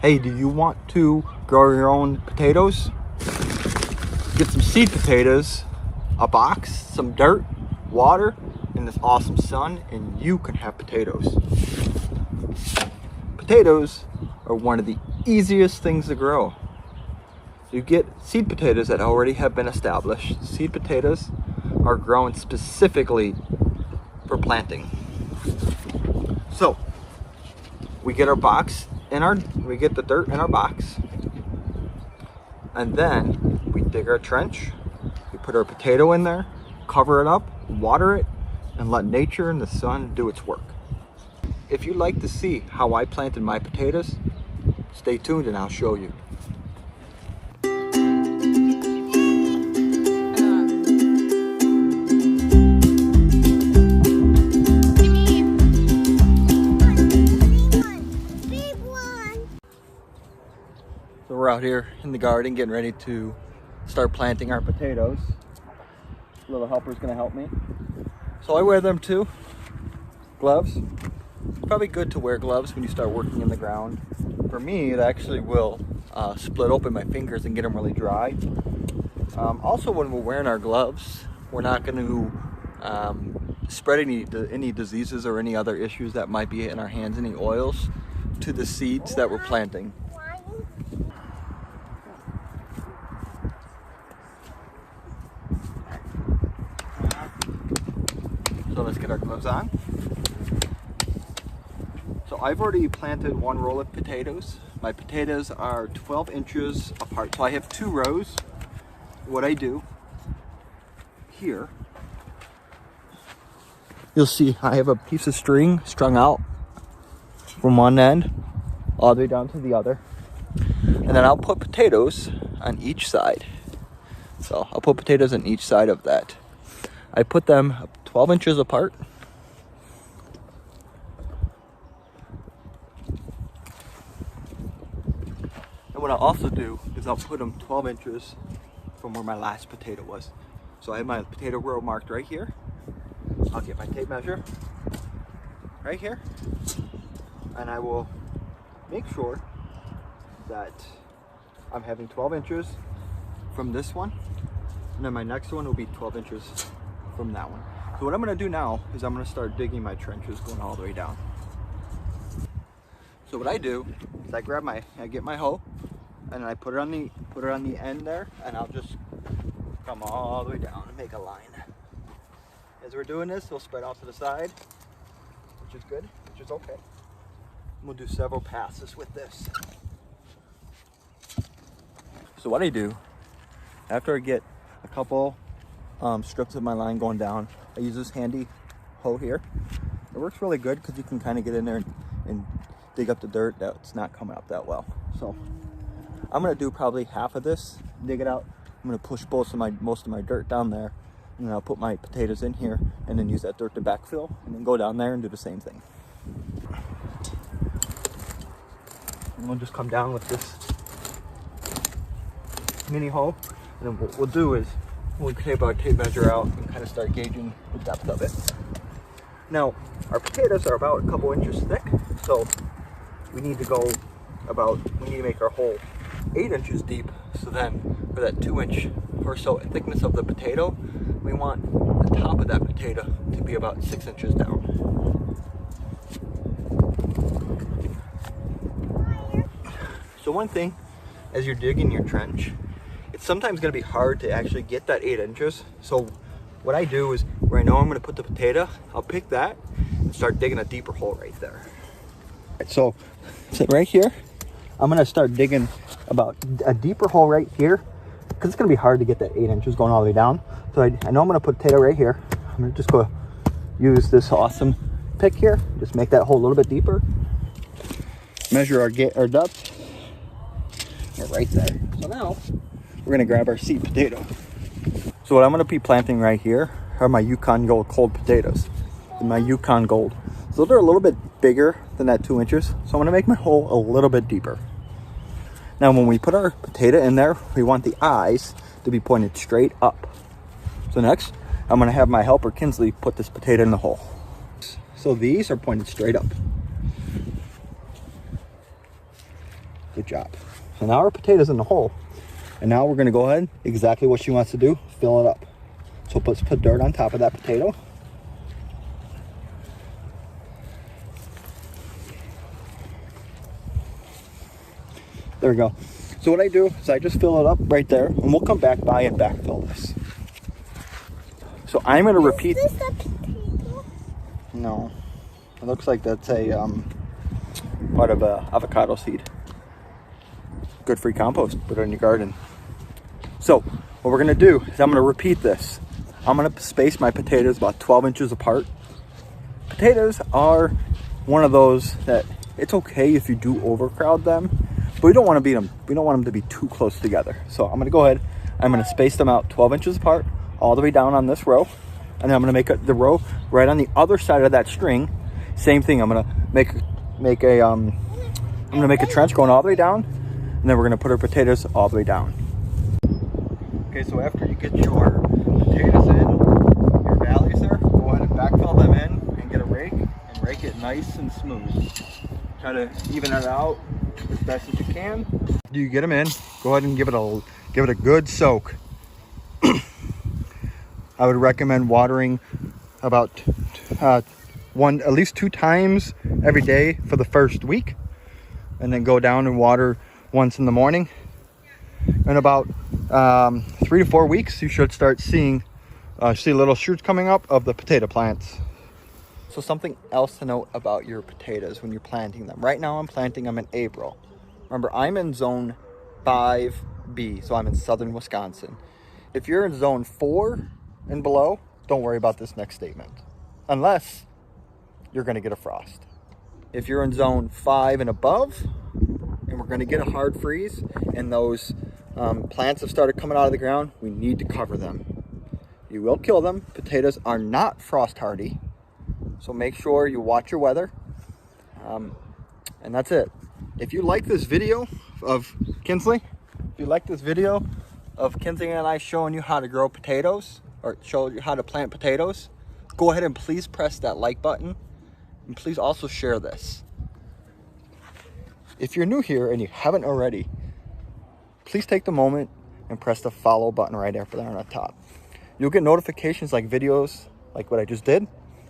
Hey, do you want to grow your own potatoes? Get some seed potatoes, a box, some dirt, water, and this awesome sun, and you can have potatoes. Potatoes are one of the easiest things to grow. You get seed potatoes that already have been established. Seed potatoes are grown specifically for planting. So we get our box we get the dirt in our box, and then we dig our trench. We put our potato in there, cover it up, water it, and let nature and the sun do its work. If you'd like to see how I planted my potatoes, stay tuned and I'll show you. So we're out here in the garden getting ready to start planting our potatoes. Little helper's gonna help me. So I wear them too. Gloves. Probably good to wear gloves when you start working in the ground. For me, it actually will split open my fingers and get them really dry. Also, when we're wearing our gloves, we're not going to spread any diseases or any other issues that might be in our hands, any oils, to the seeds that we're planting. So let's get our gloves on. So I've already planted one row of potatoes. My potatoes are 12 inches apart. So I have 2 rows. What I do here, you'll see I have a piece of string strung out from one end all the way down to the other. And then I'll put potatoes on each side. So I'll put potatoes on each side of that. I put them 12 inches apart. And what I'll also do is I'll put them 12 inches from where my last potato was. So I have my potato row marked right here. I'll get my tape measure right here. And I will make sure that I'm having 12 inches from this one. And then my next one will be 12 inches from that one. So what I'm gonna do now is I'm gonna start digging my trenches going all the way down. So what I do is I get my hoe and I put it on the end there, and I'll just come all the way down and make a line. As we're doing this, we'll spread out to the side, which is good, which is okay. We'll do several passes with this. So what I do, after I get a couple strips of my line going down, I use this handy hoe here. It works really good because you can kind of get in there and dig up the dirt that's not coming up that well. So I'm gonna do probably half of this, dig it out. I'm gonna push most of my dirt down there, and then I'll put my potatoes in here and then use that dirt to backfill, and then go down there and do the same thing. And we'll just come down with this mini hoe, and then what we'll do is we'll take our tape measure out and kind of start gauging the depth of it. Now, our potatoes are about a couple inches thick, so we need to make our hole 8 inches deep. So then for that 2-inch or so thickness of the potato, we want the top of that potato to be about 6 inches down. So one thing, as you're digging your trench, it's sometimes going to be hard to actually get that 8 inches. So what I do is, where I know I'm going to put the potato, I'll pick that and start digging a deeper hole right there. So right here, I'm going to start digging about a deeper hole right here, because it's going to be hard to get that 8 inches going all the way down. So I know I'm going to put a potato right here. I'm going to just go use this awesome pick here, just make that hole a little bit deeper. Measure our depth right there. So now we're going to grab our seed potato. So what I'm going to be planting right here are my Yukon Gold cold potatoes. My Yukon Gold. So they're a little bit bigger than that 2 inches. So I'm going to make my hole a little bit deeper. Now when we put our potato in there, we want the eyes to be pointed straight up. So next, I'm going to have my helper Kinsley put this potato in the hole. So these are pointed straight up. Good job. So now our potatoes in the hole. And now we're gonna go ahead, exactly what she wants to do, fill it up. So let's put dirt on top of that potato. There we go. So what I do is I just fill it up right there, and we'll come back by and backfill this. So I'm gonna repeat. Is this a potato? No, it looks like that's a part of a avocado seed. Good free compost, put it in your garden. So what we're gonna do is I'm gonna repeat this. I'm gonna space my potatoes about 12 inches apart. Potatoes are one of those that it's okay if you do overcrowd them, but we don't want to beat them. We don't want them to be too close together. So I'm gonna go ahead, I'm gonna space them out 12 inches apart all the way down on this row. And then I'm gonna make the row right on the other side of that string. Same thing, I'm gonna make a trench going all the way down, and then we're gonna put our potatoes all the way down. Okay, so after you get your potatoes in, your valleys there, go ahead and backfill them in and get a rake and rake it nice and smooth. Try to even it out as best as you can. After you get them in, go ahead and give it a good soak. I would recommend watering about at least 2 times every day for the first week, and then go down and water once in the morning. In about 3 to 4 weeks, you should start see little shoots coming up of the potato plants. So something else to note about your potatoes when you're planting them. Right now I'm planting them in April. Remember, I'm in zone 5B, so I'm in southern Wisconsin. If you're in zone 4 and below, don't worry about this next statement, unless you're gonna get a frost. If you're in zone 5 and above, and we're gonna get a hard freeze, and those plants have started coming out of the ground, we need to cover them. You will kill them. Potatoes are not frost hardy, so make sure you watch your weather. And that's it. If you like this video of Kinsley, and I showing you how to grow potatoes, or show you how to plant potatoes, go ahead and please press that like button, and please also share this. If you're new here and you haven't already, please take the moment and press the follow button right after that on the top. You'll get notifications like videos like what I just did,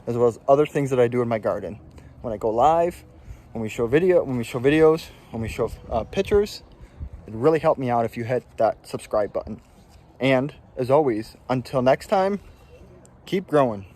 as well as other things that I do in my garden. When I go live, when we show videos, when we show pictures, it really helped me out if you hit that subscribe button. And as always, until next time, keep growing.